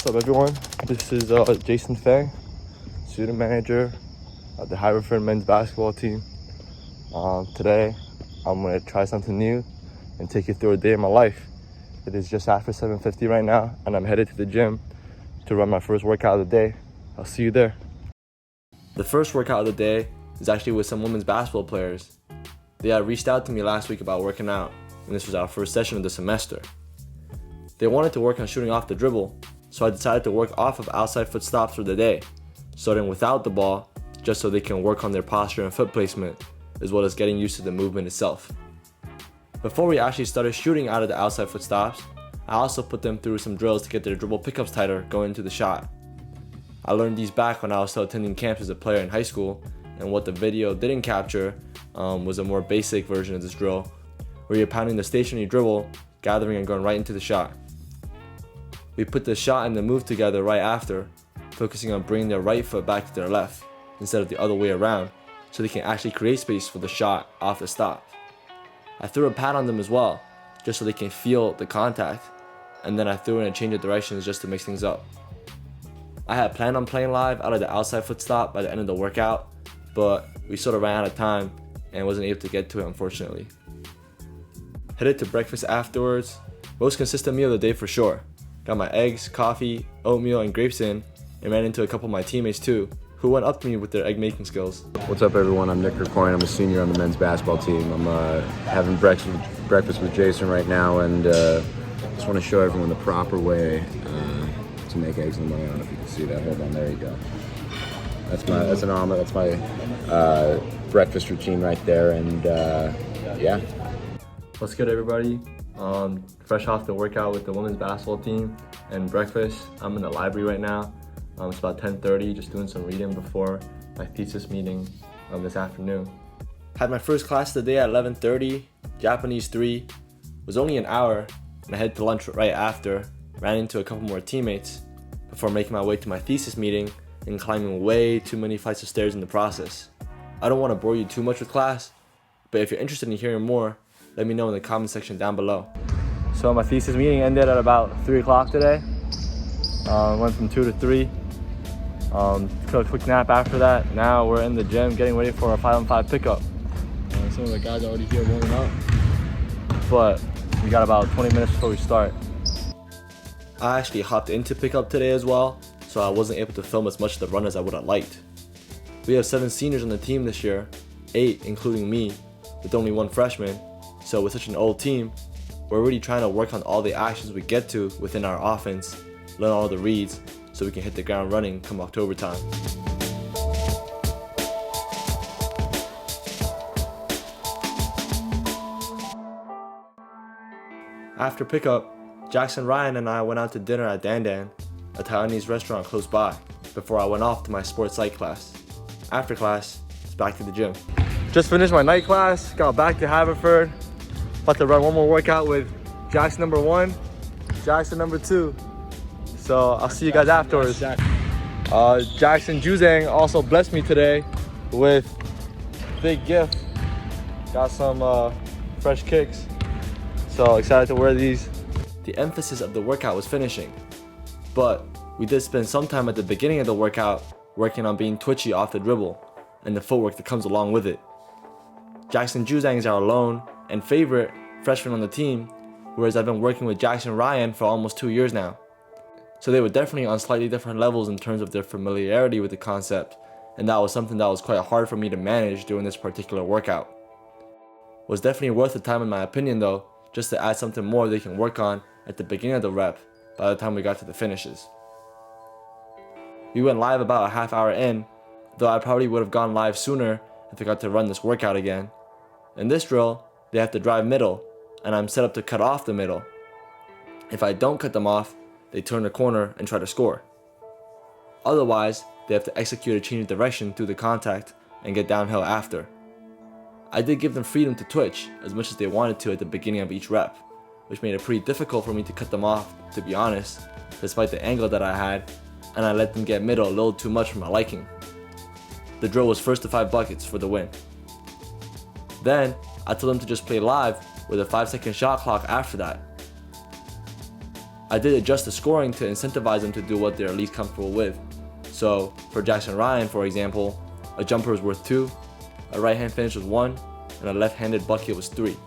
What's up, everyone? This is Jason Fang, student manager of the Haverford men's basketball team. Today, I'm going to try something new and take you through a day in my life. It is just after 7:50 right now, and I'm headed to the gym to run my first workout of the day. I'll see you there. The first workout of the day is actually with some women's basketball players. They had reached out to me last week about working out, and this was our first session of the semester. They wanted to work on shooting off the dribble, so I decided to work off of outside foot stops for the day, starting without the ball, just so they can work on their posture and foot placement, as well as getting used to the movement itself. Before we actually started shooting out of the outside foot stops, I also put them through some drills to get their dribble pickups tighter going into the shot. I learned these back when I was still attending camps as a player in high school, and what the video didn't capture was a more basic version of this drill, where you're pounding the stationary dribble, gathering and going right into the shot. We put the shot and the move together right after, focusing on bringing their right foot back to their left, instead of the other way around, so they can actually create space for the shot off the stop. I threw a pad on them as well, just so they can feel the contact, and then I threw in a change of directions just to mix things up. I had planned on playing live out of the outside foot stop by the end of the workout, but we sort of ran out of time and wasn't able to get to it, unfortunately. Headed to breakfast afterwards. Most consistent meal of the day for sure. Got my eggs, coffee, oatmeal, and grapes in, and ran into a couple of my teammates too, who went up to me with their egg making skills. What's up, everyone? I'm Nick Krakoyan. I'm a senior on the men's basketball team. I'm having breakfast with Jason right now, and just want to show everyone the proper way to make eggs in the morning. I don't know if you can see that. Hold on, there you go. That's an omelet. That's my breakfast routine right there, and yeah. What's good, everybody? Fresh off the workout with the women's basketball team and breakfast. I'm in the library right now. It's about 10:30, just doing some reading before my thesis meeting this afternoon. Had my first class of the day at 11:30, Japanese 3. Was only an hour, and I headed to lunch right after. Ran into a couple more teammates before making my way to my thesis meeting and climbing way too many flights of stairs in the process. I don't want to bore you too much with class, but if you're interested in hearing more, let me know in the comment section down below. So my thesis meeting ended at about 3 o'clock today. Went from 2 to 3. Took a quick nap after that. Now we're in the gym getting ready for a 5-on-5 pickup. Some of the guys are already here warming up, but we got about 20 minutes before we start. I actually hopped into pickup today as well, so I wasn't able to film as much of the run as I would have liked. We have 7 seniors on the team this year, 8 including me, with only 1 freshman. So with such an old team, we're really trying to work on all the actions we get to within our offense, learn all the reads, so we can hit the ground running come October time. After pickup, Jackson, Ryan, and I went out to dinner at Dan Dan, a Taiwanese restaurant close by, before I went off to my sports psych class. After class, it's back to the gym. Just finished my night class, got back to Haverford. About to run one more workout with Jackson number 1, Jackson number 2. So I'll see you guys afterwards. Jackson Juzang also blessed me today with a big gift. Got some fresh kicks. So excited to wear these. The emphasis of the workout was finishing, but we did spend some time at the beginning of the workout working on being twitchy off the dribble and the footwork that comes along with it. Jackson Juzang is our lone and favorite freshman on the team, whereas I've been working with Jackson Ryan for almost 2 years now. So they were definitely on slightly different levels in terms of their familiarity with the concept, and that was something that was quite hard for me to manage during this particular workout. Was definitely worth the time in my opinion though, just to add something more they can work on at the beginning of the rep by the time we got to the finishes. We went live about a half hour in, though I probably would have gone live sooner if I got to run this workout again. In this drill, they have to drive middle, and I'm set up to cut off the middle. If I don't cut them off, they turn the corner and try to score. Otherwise, they have to execute a change of direction through the contact and get downhill after. I did give them freedom to twitch as much as they wanted to at the beginning of each rep, which made it pretty difficult for me to cut them off, to be honest, despite the angle that I had, and I let them get middle a little too much for my liking. The drill was first to 5 buckets for the win. Then, I told them to just play live with a 5-second shot clock after that. I did adjust the scoring to incentivize them to do what they're least comfortable with. So for Jackson Ryan, for example, a jumper was worth 2, a right hand finish was 1, and a left-handed bucket was 3.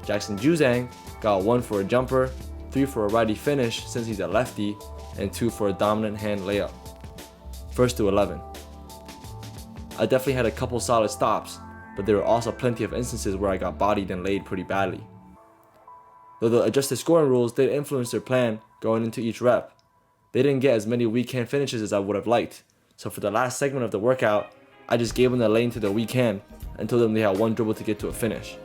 Jackson Juzang got 1 for a jumper, 3 for a righty finish since he's a lefty, and 2 for a dominant hand layup. 1st to 11. I definitely had a couple solid stops, but there were also plenty of instances where I got bodied and laid pretty badly. Though the adjusted scoring rules did influence their plan going into each rep, they didn't get as many weak hand finishes as I would have liked, so for the last segment of the workout, I just gave them the lane to their weak hand and told them they had 1 dribble to get to a finish.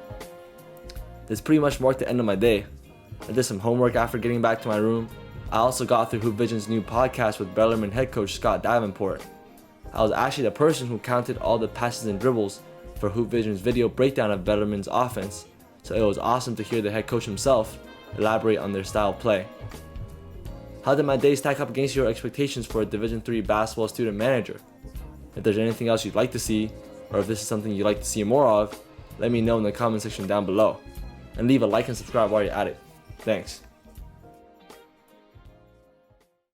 This pretty much marked the end of my day. I did some homework after getting back to my room. I also got through Hoop Vision's new podcast with Bellarmine head coach Scott Davenport. I was actually the person who counted all the passes and dribbles for Hoop Vision's video breakdown of Bellarmine's offense, so it was awesome to hear the head coach himself elaborate on their style of play. How did my day stack up against your expectations for a Division III basketball student manager? If there's anything else you'd like to see, or if this is something you'd like to see more of, let me know in the comment section down below. And leave a like and subscribe while you're at it. Thanks.